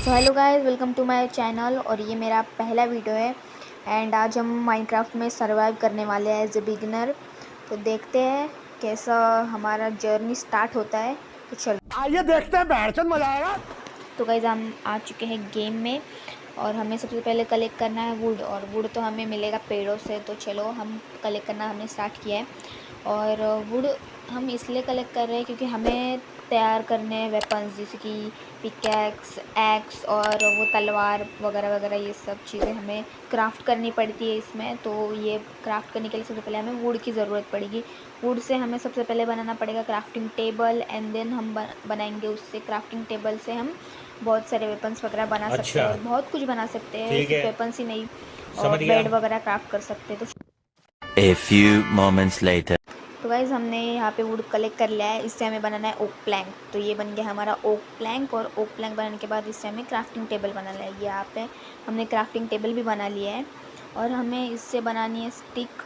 So hello guys, welcome to my channel. और ये मेरा पहला वीडियो है एंड आज हम माइनक्राफ्ट में सरवाइव करने वाले हैं एज ए बिगिनर। तो देखते हैं कैसा हमारा जर्नी स्टार्ट होता है। तो चलो आइए देखते हैं, बैठचंद मजा आएगा। तो गाइस हम आ चुके हैं गेम में और हमें सबसे पहले कलेक्ट करना है वुड। और वुड तो हमें मिलेगा पेड़ों से, तो चलो हम कलेक्ट करना हमने स्टार्ट किया है। और वुड हम इसलिए कलेक्ट कर रहे हैं क्योंकि हमें तैयार करने हैं वेपन्स, जैसे कि पिकैक्स, एक्स और वो तलवार वगैरह वगैरह। ये सब चीज़ें हमें क्राफ्ट करनी पड़ती है इसमें। तो ये क्राफ्ट करने के लिए सबसे पहले हमें वुड की ज़रूरत पड़ेगी। वुड से हमें सबसे पहले बनाना पड़ेगा क्राफ्टिंग टेबल एंड देन हम बनाएंगे उससे। क्राफ्टिंग टेबल से हम बहुत सारे वेपन्स वगैरह बना सकते हैं अच्छा, और बहुत कुछ बना सकते हैं, ठीक सिर्फ है, वेपन्स ही नहीं, और समझ गया। बेड वगैरह क्राफ्ट कर सकते हैं। A few moments later. तो गाइज़ हमने यहाँ पे वुड कलेक्ट कर लिया है। इससे हमें बनाना है ओक प्लैंक। तो ये बन गया हमारा ओक प्लैंक। और ओक प्लैंक बनाने के बाद इससे हमें क्राफ्टिंग टेबल बनाना है। यहाँ पे हमने क्राफ्टिंग टेबल भी बना लिया है। और हमें इससे बनानी है स्टिक,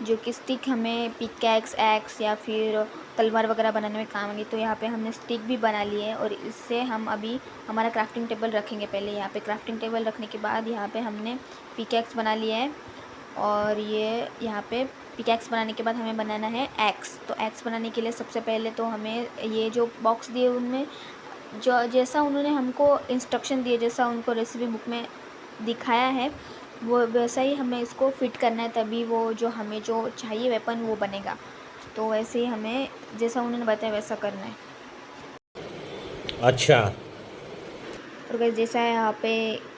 जो कि स्टिक हमें पिकैक्स, एक्स या फिर तलवार वगैरह बनाने में काम आएगी। तो यहाँ पे हमने स्टिक भी बना ली है और इससे हम अभी हमारा क्राफ्टिंग टेबल रखेंगे। पहले यहाँ पे क्राफ्टिंग टेबल रखने के बाद यहाँ पे हमने पिकैक्स बना लिया है। और ये यहाँ पे पिकैक्स बनाने के बाद हमें बनाना है एक्स। तो एक्स बनाने के लिए सबसे पहले तो हमें ये जो बॉक्स दिए उनमें जो जैसा उन्होंने हमको इंस्ट्रक्शन दिए, जैसा उनको रेसिपी बुक में दिखाया है, वो वैसा ही हमें इसको फिट करना है, तभी वो जो हमें जो चाहिए वेपन वो बनेगा। तो वैसे ही हमें जैसा उन्होंने बताया वैसा करना है। अच्छा, और गाइस जैसा यहाँ पे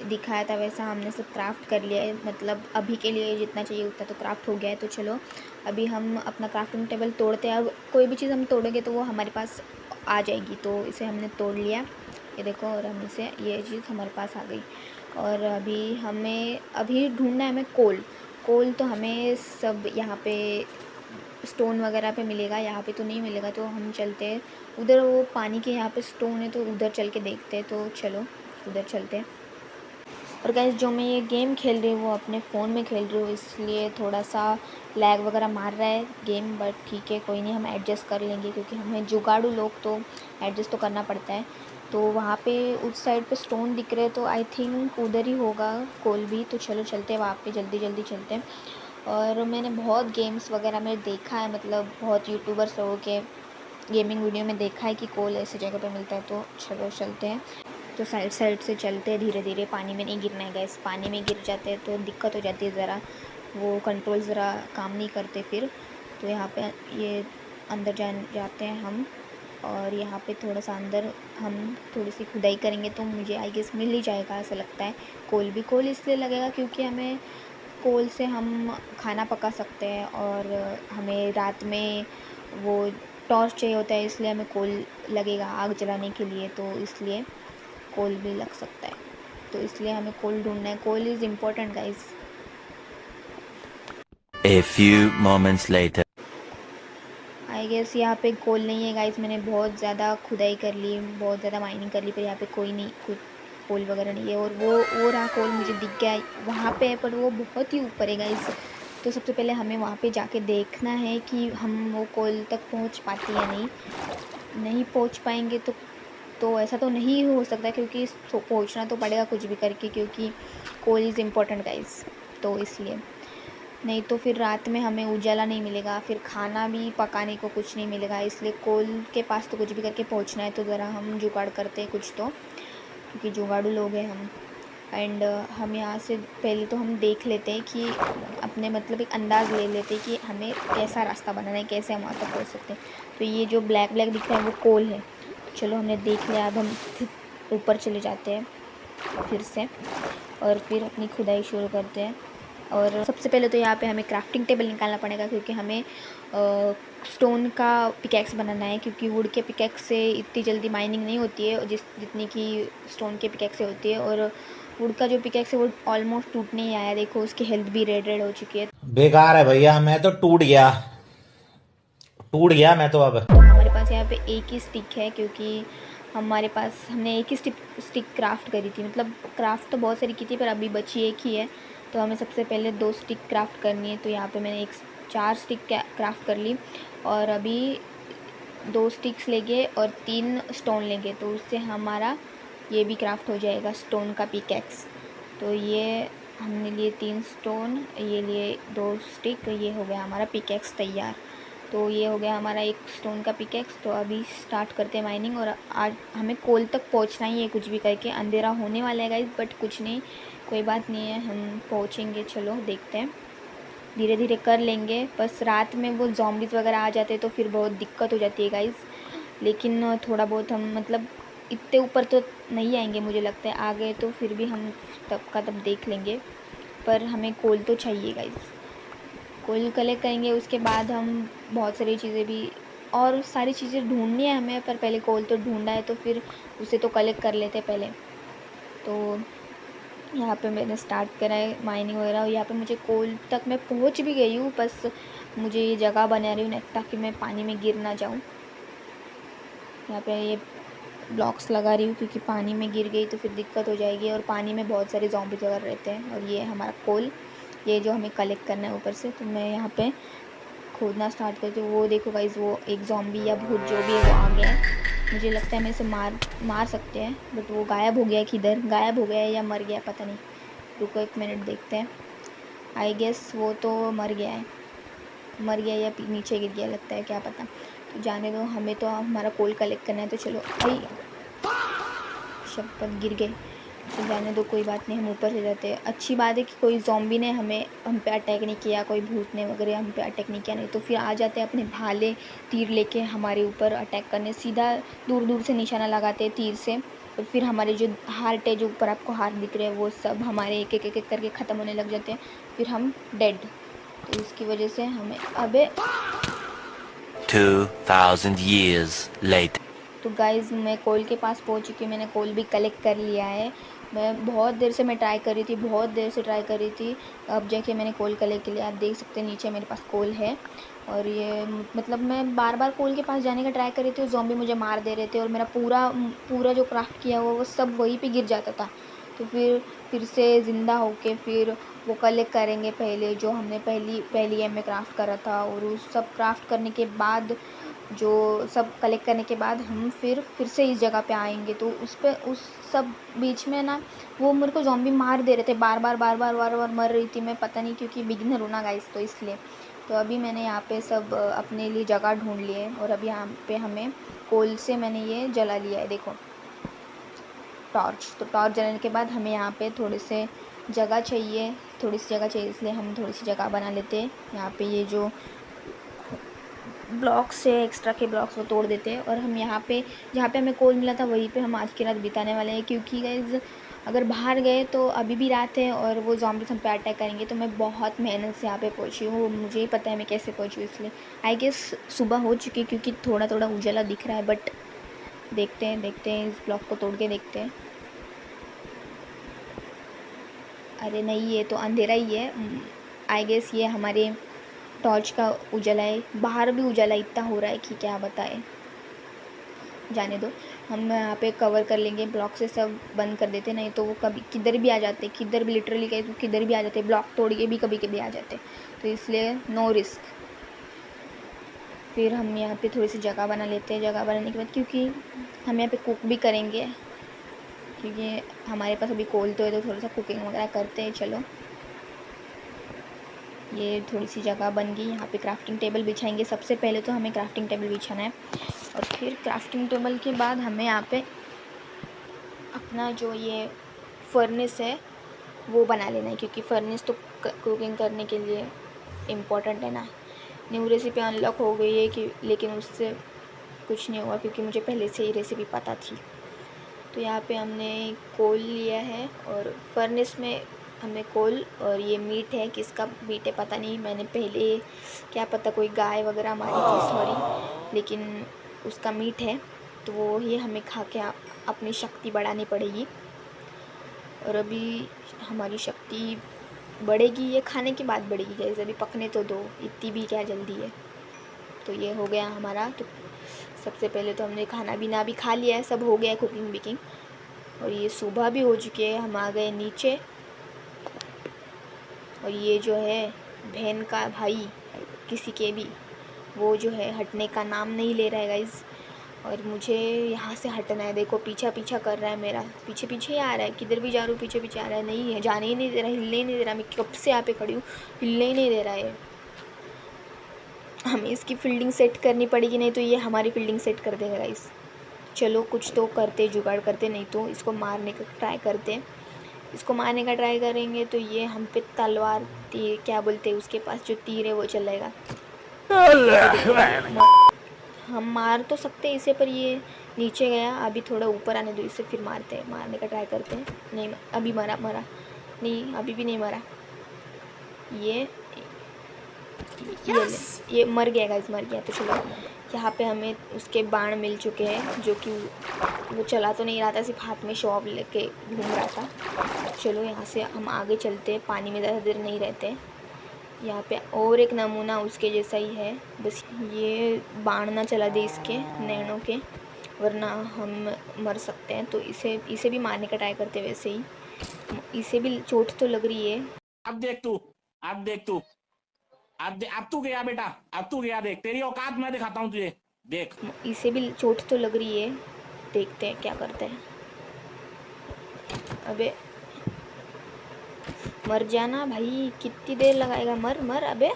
दिखाया था वैसा हमने सब क्राफ्ट कर लिया है। मतलब अभी के लिए जितना चाहिए उतना तो क्राफ्ट हो गया है। तो चलो अभी हम अपना क्राफ्टिंग टेबल तोड़ते हैं। अब कोई भी चीज़ हम तोड़ेंगे तो वो हमारे पास आ जाएगी। तो इसे हमने तोड़ लिया, ये देखो, और हम इसे ये चीज़ हमारे पास आ गई। और अभी ढूंढना है हमें कोल। कोल तो हमें सब यहाँ पे स्टोन वगैरह पे मिलेगा, यहाँ पे तो नहीं मिलेगा। तो हम चलते हैं उधर, वो पानी के यहाँ पे स्टोन है तो उधर चल के देखते हैं। तो चलो उधर चलते हैं। और गाइस जो मैं ये गेम खेल रही हूँ वो अपने फ़ोन में खेल रही हूँ, इसलिए थोड़ा सा लैग वगैरह मार रहा है गेम, बट ठीक है, कोई नहीं, हम एडजस्ट कर लेंगे क्योंकि हमें जुगाड़ू लोग तो एडजस्ट तो करना पड़ता है। तो वहाँ पे उस साइड पे स्टोन दिख रहे हैं, तो आई थिंक उधर ही होगा कोल भी। तो चलो चलते हैं वहाँ पे, जल्दी जल्दी चलते हैं। और मैंने बहुत गेम्स वगैरह में देखा है, मतलब बहुत यूट्यूबर्स लोगों के गेमिंग वीडियो में देखा है कि कोल ऐसी जगह पे मिलता है। तो चलो चलते हैं। तो साइड साइड से चलते हैं धीरे धीरे, पानी में नहीं गिरना है गाइस। पानी में गिर जाते हैं तो दिक्कत हो जाती है ज़रा, वो कंट्रोल ज़रा काम नहीं करते फिर। तो यहाँ पे ये अंदर जाते हैं हम। और यहाँ पे थोड़ा सा अंदर हम थोड़ी सी खुदाई करेंगे तो मुझे आई गेस मिल ही जाएगा, ऐसा लगता है। कोल भी, कोल इसलिए लगेगा क्योंकि हमें कोल से हम खाना पका सकते हैं। और हमें रात में वो टॉर्च चाहिए होता है, इसलिए हमें कोल लगेगा आग जलाने के लिए। तो इसलिए कोल भी लग सकता है। तो इसलिए हमें कोल ढूंढना है। Coal is important guys. A few moments later. I guess यहाँ पे कोल नहीं है गाइस। मैंने बहुत ज़्यादा खुदाई कर ली, बहुत ज़्यादा माइनिंग कर ली, पर यहाँ पे कोई नहीं, कुछ कोल वगैरह नहीं है। और वो रहा कोल, मुझे दिख गया है वहाँ पे, पर वो बहुत ही ऊपर है गाइस। तो सबसे पहले हमें वहाँ पे जाके देखना है कि हम वो कोल तक पहुँच पाते या नहीं। नहीं पहुँच पाएंगे तो ऐसा तो नहीं हो सकता, क्योंकि पहुँचना तो पड़ेगा कुछ भी करके, क्योंकि कोल इज़ इम्पोर्टेंट गाइस। तो इसलिए, नहीं तो फिर रात में हमें उजाला नहीं मिलेगा, फिर खाना भी पकाने को कुछ नहीं मिलेगा। इसलिए कोल के पास तो कुछ भी करके पहुंचना है। तो ज़रा हम जुगाड़ करते हैं कुछ तो, क्योंकि जुगाड़ू लोग हैं हम। एंड हम यहाँ से पहले तो हम देख लेते हैं कि अपने, मतलब एक अंदाज़ ले लेते हैं कि हमें कैसा रास्ता बनाना है, कैसे हम वहाँ तक पहुँच सकते हैं। तो ये जो ब्लैक ब्लैक दिख रहा है वो कोल है। चलो हमने देख लिया, अब हम ऊपर चले जाते हैं फिर से और फिर अपनी खुदाई शुरू करते हैं। और सबसे पहले तो यहाँ पे हमें क्राफ्टिंग टेबल निकालना पड़ेगा, क्योंकि हमें स्टोन का पिकैक्स बनाना है। क्योंकि वुड के पिकैक्स से इतनी जल्दी माइनिंग नहीं होती है जितनी कि स्टोन के पिकैक्स से होती है। और वुड का जो पिकैक्स है वो ऑलमोस्ट टूटने ही आया, देखो उसकी हेल्थ भी रेड रेड हो चुकी है। बेकार है भैया, मैं तो टूट गया मैं तो अब। तो हमारे पास यहाँ पे एक ही स्टिक है, क्योंकि हमने एक ही स्टिक क्राफ्ट करी थी। मतलब क्राफ्ट तो बहुत सारी की थी, पर अभी बची एक ही है। तो हमें सबसे पहले 2 स्टिक क्राफ्ट करनी है। तो यहाँ पे मैंने 4 स्टिक क्राफ्ट कर ली। और अभी 2 स्टिक्स लेंगे और 3 स्टोन लेंगे, तो उससे हमारा ये भी क्राफ्ट हो जाएगा स्टोन का पिकैक्स। तो ये हमने लिए 3 स्टोन, ये लिए 2 स्टिक, ये हो गया हमारा पिकैक्स तैयार। तो ये हो गया हमारा एक स्टोन का पिकैक्स। तो अभी स्टार्ट करते हैं माइनिंग। और आज हमें कोल तक पहुंचना ही है कुछ भी करके। अंधेरा होने वाला है गाइस, बट कुछ नहीं, कोई बात नहीं है, हम पहुंचेंगे। चलो देखते हैं, धीरे धीरे कर लेंगे। बस रात में वो ज़ॉम्बीज़ वगैरह आ जाते हैं तो फिर बहुत दिक्कत हो जाती है गाइस। लेकिन थोड़ा बहुत हम मतलब इतने ऊपर तो नहीं आएंगे, मुझे लगता है आ गए तो फिर भी हम तब का तब देख लेंगे। पर हमें कोल तो चाहिए गाइस, कोल कलेक्ट करेंगे, उसके बाद हम बहुत सारी चीज़ें भी और सारी चीज़ें ढूंढनी है हमें। पर पहले कोल तो ढूंढा है तो फिर उसे तो कलेक्ट कर लेते पहले। तो यहाँ पे मैंने स्टार्ट करा है माइनिंग वगैरह, और यहाँ पे मुझे कोल तक मैं पहुँच भी गई हूँ। बस मुझे ये जगह बना रही हूँ ताकि मैं पानी में गिर ना जाऊँ। यहाँ पे ये ब्लॉक्स लगा रही हूँ क्योंकि पानी में गिर गई तो फिर दिक्कत हो जाएगी, और पानी में बहुत सारे ज़ॉम्बीज़ वगैरह रहते हैं। और ये हमारा कोल, ये जो हमें कलेक्ट करना है ऊपर से। तो मैं यहाँ पे खोदना स्टार्ट करती हूँ। वो देखो गाइस, वो एक ज़ॉम्बी या भूत जो भी है वो आ गया है। मुझे लगता है मैं इसे मार सकते हैं, बट वो गायब हो गया है। किधर गायब हो गया है या मर गया पता नहीं। रुको 1 मिनट देखते हैं। आई गेस वो तो मर गया है, मर गया या नीचे गिर गया लगता है, क्या पता। तो जाने दो, हमें तो हमारा कोल कलेक्ट करना है। तो चलो, आई शपथ गिर गए। तो जाने दो, कोई बात नहीं, हम ऊपर से जाते हैं। अच्छी बात है कि कोई ज़ॉम्बी ने हम पे अटैक नहीं किया, कोई भूत ने वगैरह हम पे अटैक नहीं किया। नहीं तो फिर आ जाते अपने भाले तीर लेके हमारे ऊपर अटैक करने, सीधा दूर दूर से निशाना लगाते तीर से। और फिर हमारे जो हार्ट है, जो ऊपर आपको हार्ट दिख रहे हैं, वो सब हमारे एक एक करके ख़त्म होने लग जाते हैं, फिर हम डेड। तो इसकी वजह से हमें अबे 2000 years later. तो गाइज़ मैं कोल के पास पहुंच चुकी हूँ। मैंने कोल भी कलेक्ट कर लिया है। मैं बहुत देर से ट्राई कर रही थी, बहुत देर से ट्राई कर रही थी, अब जाके मैंने कोल कलेक्ट कर लिया। आप देख सकते हैं नीचे मेरे पास कोल है। और ये मतलब मैं बार बार कोल के पास जाने का ट्राई कर रही थी, ज़ॉम्बी मुझे मार दे रहे थे, और मेरा पूरा जो क्राफ्ट किया हुआ वो सब वहीं पे गिर जाता था। तो फिर से ज़िंदा होके फिर वो कलेक्ट करेंगे पहले, जो हमने पहली में क्राफ्ट करा था। और उस सब क्राफ्ट करने के बाद, जो सब कलेक्ट करने के बाद हम फिर से इस जगह पे आएंगे। तो उस सब बीच में ना वो मेरे को ज़ॉम्बी मार दे रहे थे, बार बार मर रही थी मैं, पता नहीं क्योंकि बिगिनर हूँ ना गाइस, तो इसलिए। तो अभी मैंने यहाँ पे सब अपने लिए जगह ढूंढ लिए, और अभी यहाँ पे हमें कोल से मैंने ये जला लिया है, देखो टॉर्च। तो टॉर्च जलाने के बाद हमें यहाँ पे थोड़ी सी जगह चाहिए, इसलिए हम थोड़ी सी जगह बना लेते हैं। यहाँ पे ये जो ब्लॉक्स है, एक्स्ट्रा के ब्लॉक्स, वो तोड़ देते हैं, और हम यहाँ पे जहाँ पे हमें कोल मिला था वहीं पे हम आज की रात बिताने वाले हैं। क्योंकि गाइस अगर बाहर गए तो अभी भी रात है और वो ज़ॉम्बीज़ हम पे अटैक करेंगे। तो मैं बहुत मेहनत से यहाँ पे पहुँची हूँ, मुझे ही पता है मैं कैसे पहुँची हूँ। इसलिए आई गेस सुबह हो चुकी है, क्योंकि थोड़ा थोड़ा उजाला दिख रहा है। बट देखते हैं इस ब्लॉक को तोड़ के देखते हैं। अरे नहीं, ये तो अंधेरा ही है। आई गेस ये हमारे टॉर्च का उजाला है। बाहर भी उजाला इतना हो रहा है कि क्या बताए, जाने दो। हम यहाँ पे कवर कर लेंगे, ब्लॉक से सब बंद कर देते, नहीं तो वो कभी किधर भी आ जाते, किधर भी लिटरली कहीं तो किधर भी आ जाते, ब्लॉक तोड़ के भी कभी कभी आ जाते। तो इसलिए नो रिस्क। फिर हम यहाँ पे थोड़ी सी जगह बना लेते हैं। जगह बनाने के बाद, क्योंकि हम यहाँ पे कुक भी करेंगे, क्योंकि हमारे पास अभी कोल तो है, तो थोड़ा सा कुकिंग वगैरह करते हैं। चलो, ये थोड़ी सी जगह बन गई। यहाँ पे क्राफ्टिंग टेबल बिछाएंगे। सबसे पहले तो हमें क्राफ्टिंग टेबल बिछाना है, और फिर क्राफ्टिंग टेबल के बाद हमें यहाँ पे अपना जो ये फर्नेस है वो बना लेना है, क्योंकि फर्नेस तो कुकिंग करने के लिए इम्पोर्टेंट है ना। न्यू रेसिपी अनलॉक हो गई है कि, लेकिन उससे कुछ नहीं हुआ क्योंकि मुझे पहले से ही रेसिपी पता थी। तो यहाँ पे हमने कोल लिया है, और फर्नेस में हमें कोल, और ये मीट है, किसका मीट है पता नहीं, मैंने पहले क्या पता कोई गाय वगैरह मारी थी, सॉरी, लेकिन उसका मीट है। तो वो ही हमें खा के अपनी शक्ति बढ़ानी पड़ेगी। और अभी हमारी शक्ति बढ़ेगी, ये खाने के बाद बढ़ेगी गाइस, अभी पकने तो दो, इतनी भी क्या जल्दी है। तो ये हो गया हमारा। तो सबसे पहले तो हमने खाना पीना भी खा लिया है, सब हो गया है, कुकिंग बिकिंग। और ये सुबह भी हो चुकी है, हम आ गए नीचे। और ये जो है बहन का भाई किसी के भी, वो जो है हटने का नाम नहीं ले रहा है गाइस। और मुझे यहाँ से हटना है। देखो पीछा पीछा कर रहा है मेरा, पीछे पीछे ही आ रहा है, किधर भी जा रहा हूँ पीछे पीछे आ रहा है। नहीं है, जाने ही नहीं दे रहा, हिलने ही नहीं दे रहा। मैं कब से यहाँ पे खड़ी हूँ, हिलने ही नहीं दे रहा है। हमें इसकी फील्डिंग सेट करनी पड़ेगी, नहीं तो ये हमारी फील्डिंग सेट कर देगा गाइस। चलो कुछ तो करते, जुगाड़ करते, नहीं तो इसको मारने का ट्राई करते। इसको मारने का ट्राई करेंगे तो ये हम पे तलवार, तीर क्या बोलते हैं, उसके पास जो तीर है वो चलेगा। हम मार तो सकते हैं इसे, पर ये नीचे गया। अभी थोड़ा ऊपर आने दो इसे, फिर मारते हैं, मारने का ट्राई करते हैं। नहीं, अभी मरा नहीं, अभी भी नहीं मरा। ये ये मर गया गाइस, मर गया। तो चलो यहाँ पे हमें उसके बाण मिल चुके हैं, जो कि वो चला तो नहीं रहा था, सिर्फ हाथ में शॉप लेके घूम रहा था। चलो यहाँ से हम आगे चलते हैं, पानी में ज़्यादा देर नहीं रहते। यहाँ पे और एक नमूना उसके जैसा ही है, बस ये बाण ना चला दे इसके नैनों के, वरना हम मर सकते हैं। तो इसे भी मारने का ट्राई करते, वैसे ही इसे भी चोट तो लग रही है। अब देख तू, अब तू गया बेटा, अब तू गया, देख तेरी औकात मैं दिखाता हूँ तुझे, देख। इसे भी चोट तो लग रही है, देखते हैं क्या करते हैं। अबे मर जाना भाई, कितनी देर लगाएगा, मर। अबे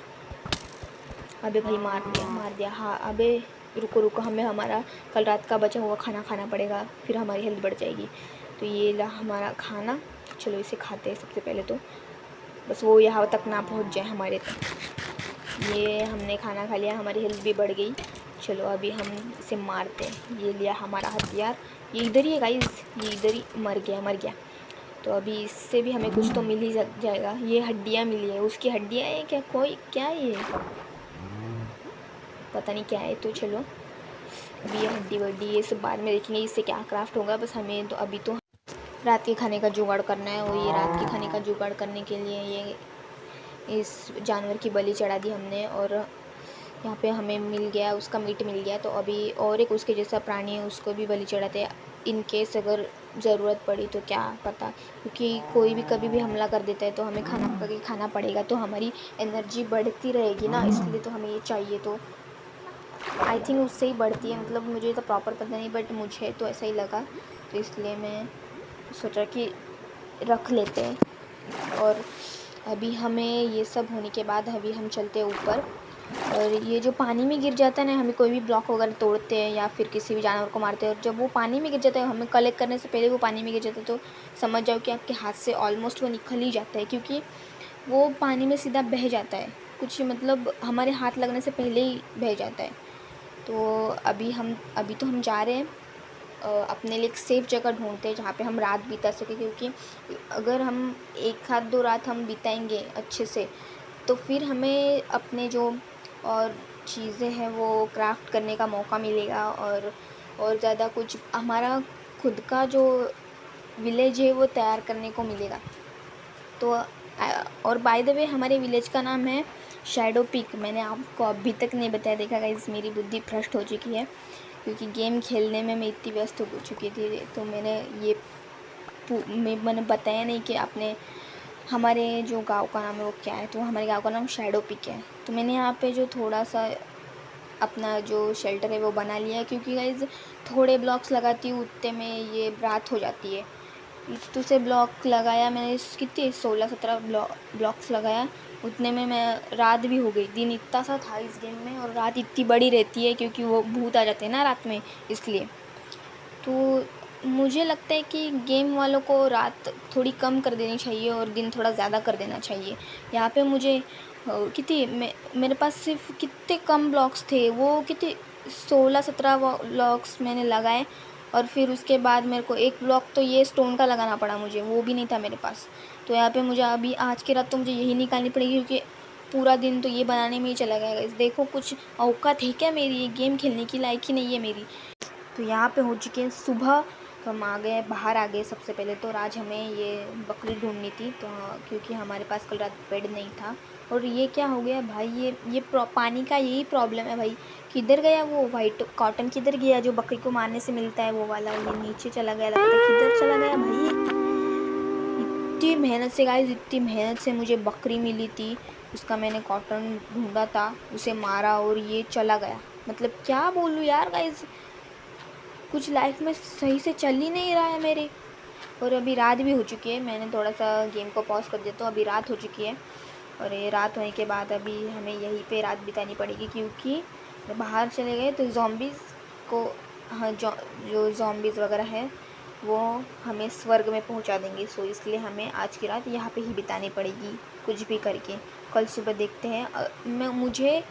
भाई मार दिया। हाँ अबे रुको, हमें हमारा कल रात का बचा हुआ खाना खाना पड़ेगा, फिर हमारी हेल्थ बढ़ जाएगी। तो ये ला हमारा खाना, चलो इसे खाते हैं सबसे पहले तो, बस वो यहाँ तक ना पहुँच जाए हमारे तक। ये हमने खाना खा लिया, हमारी हेल्थ भी बढ़ गई। चलो अभी हम इसे मारते हैं। ये लिया हमारा हथियार, ये इधर ही है गाइस, ये इधर ही मर गया। तो अभी इससे भी हमें कुछ तो मिल ही जाएगा। ये हड्डियाँ मिली है, उसकी हड्डियाँ हैं क्या, कोई क्या है ये, पता नहीं क्या है। तो चलो अभी ये हड्डी वड्डी ये सब बाद में देखेंगे, इससे क्या क्राफ्ट होगा। बस हमें तो अभी तो रात के खाने का जुगाड़ करना है। और ये रात के खाने का जुगाड़ करने के लिए ये इस जानवर की बलि चढ़ा दी हमने, और यहाँ पे हमें मिल गया, उसका मीट मिल गया। तो अभी और एक उसके जैसा प्राणी है, उसको भी बलि चढ़ाते, इन केस अगर ज़रूरत पड़ी तो, क्या पता, क्योंकि कोई भी कभी भी हमला कर देता है तो हमें खाना पड़ेगा, तो हमारी एनर्जी बढ़ती रहेगी ना, इसलिए तो हमें ये चाहिए। तो आई थिंक उससे ही बढ़ती है, मतलब मुझे तो प्रॉपर पता नहीं, बट मुझे तो ऐसा ही लगा, तो इसलिए मैं सोचा कि रख लेते हैं। और अभी हमें ये सब होने के बाद अभी हम चलते हैं ऊपर। और ये जो पानी में गिर जाता है ना, हमें कोई भी ब्लॉक वगैरह तोड़ते हैं या फिर किसी भी जानवर को मारते हैं, और जब वो पानी में गिर जाता है, हमें कलेक्ट करने से पहले वो पानी में गिर जाता है, तो समझ जाओ कि आपके हाथ से ऑलमोस्ट वो निकल ही जाता है, क्योंकि वो पानी में सीधा बह जाता है, कुछ मतलब हमारे हाथ लगने से पहले ही बह जाता है। तो अभी तो हम जा रहे हैं अपने लिए एक सेफ़ जगह ढूंढते हैं, जहाँ पे हम रात बिता सकें, क्योंकि अगर हम एक आध दो रात हम बिताएंगे अच्छे से, तो फिर हमें अपने जो और चीज़ें हैं वो क्राफ्ट करने का मौका मिलेगा, और ज़्यादा कुछ हमारा खुद का जो विलेज है वो तैयार करने को मिलेगा। तो और बाय द वे हमारे विलेज का नाम है शैडो पीक। मैंने आपको अभी तक नहीं बताया, देखा गाइस मेरी बुद्धि भ्रष्ट हो चुकी है, क्योंकि गेम खेलने में मैं इतनी व्यस्त हो चुकी थी, तो मैंने बताया नहीं कि आपने हमारे जो गांव का नाम है वो क्या है। तो हमारे गांव का नाम शैडो पीक है। तो मैंने यहाँ पे जो थोड़ा सा अपना जो शेल्टर है वो बना लिया है, क्योंकि गाइस थोड़े ब्लॉक्स लगाती हूँ उतने में ये रात हो जाती है। इतने से ब्लॉक लगाया मैंने, कितने 16-17 ब्लॉक्स लगाया, उतने में मैं रात भी हो गई। दिन इतना सा था इस गेम में, और रात इतनी बड़ी रहती है क्योंकि वो भूत आ जाते हैं ना रात में, इसलिए। तो मुझे लगता है कि गेम वालों को रात थोड़ी कम कर देनी चाहिए और दिन थोड़ा ज़्यादा कर देना चाहिए। यहाँ पे मुझे मेरे पास सिर्फ कितने कम ब्लॉक्स थे, वो कितने 16-17 ब्लॉक्स मैंने लगाए, और फिर उसके बाद मेरे को एक ब्लॉक तो ये स्टोन का लगाना पड़ा मुझे, वो भी नहीं था मेरे पास। तो यहाँ पे मुझे अभी आज की रात तो मुझे यही निकालनी पड़ेगी, क्योंकि पूरा दिन तो ये बनाने में ही चला गया। इस देखो कुछ औकात है क्या मेरी, ये गेम खेलने की लायक ही नहीं है मेरी। तो यहाँ पे हो चुके हैं सुबह, तो हम बाहर आ गए। सबसे पहले तो आज हमें ये बकरी ढूंढनी थी, तो क्योंकि हमारे पास कल रात बेड नहीं था। और ये क्या हो गया भाई, ये पानी का यही प्रॉब्लम है भाई। किधर गया वो वाइट कॉटन, किधर गया जो बकरी को मारने से मिलता है वो वाला, ये नीचे चला गया लगता है, किधर चला गया भाई। इतनी मेहनत से गाइस, इतनी मेहनत से मुझे बकरी मिली थी, उसका मैंने कॉटन ढूंढा था, उसे मारा और ये चला गया। मतलब क्या बोलूँ यार गाइस, कुछ लाइफ में सही से चल ही नहीं रहा है मेरे। और अभी रात भी हो चुकी है, मैंने थोड़ा सा गेम को पॉज कर दिया तो अभी रात हो चुकी है। और ये रात होने के बाद अभी हमें यहीं पे रात बितानी पड़ेगी, क्योंकि बाहर चले गए तो ज़ॉम्बीज़ को, हाँ, जो ज़ॉम्बीज़ वगैरह है वो हमें स्वर्ग में पहुंचा देंगे। सो इसलिए हमें आज की रात यहाँ पे ही बितानी पड़ेगी कुछ भी करके। कल सुबह देखते हैं। मुझे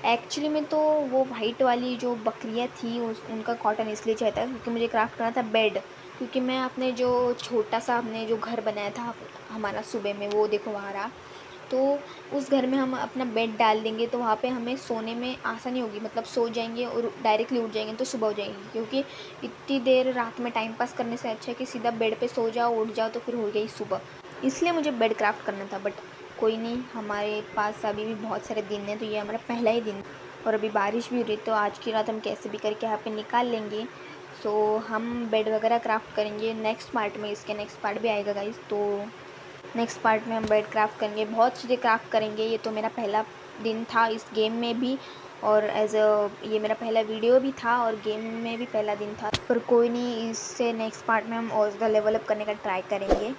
एक्चुअली में तो वो वाइट वाली जो बकरियाँ थी उनका कॉटन इसलिए चाहिए था क्योंकि मुझे क्राफ्ट करना था बेड। क्योंकि मैं अपने जो छोटा सा हमने जो घर बनाया था हमारा सुबह में, वो देखो वहाँ रहा, तो उस घर में हम अपना बेड डाल देंगे तो वहाँ पे हमें सोने में आसानी होगी। मतलब सो जाएंगे और डायरेक्टली उठ जाएंगे तो सुबह हो जाएगी, क्योंकि इतनी देर रात में टाइम पास करने से अच्छा है कि सीधा बेड पे सो जाओ, उठ जाओ तो फिर हो गई सुबह। इसलिए मुझे बेड क्राफ्ट करना था। बट कोई नहीं, हमारे पास अभी भी बहुत सारे दिन हैं, तो ये हमारा पहला ही दिन। और अभी बारिश भी हो रही, तो आज की रात हम कैसे भी करके यहाँ पे निकाल लेंगे। सो हम बेड वगैरह क्राफ्ट करेंगे नेक्स्ट पार्ट में। इसके नेक्स्ट पार्ट भी आएगा गाइस, तो नेक्स्ट पार्ट में हम बेड क्राफ्ट करेंगे, बहुत चीज़ें क्राफ्ट करेंगे। ये तो मेरा पहला दिन था इस गेम में भी, और ये मेरा पहला वीडियो भी था और गेम में भी पहला दिन था। पर कोई नहीं, इससे नेक्स्ट पार्ट में हम और ज़्यादा लेवल अप करने का ट्राई करेंगे।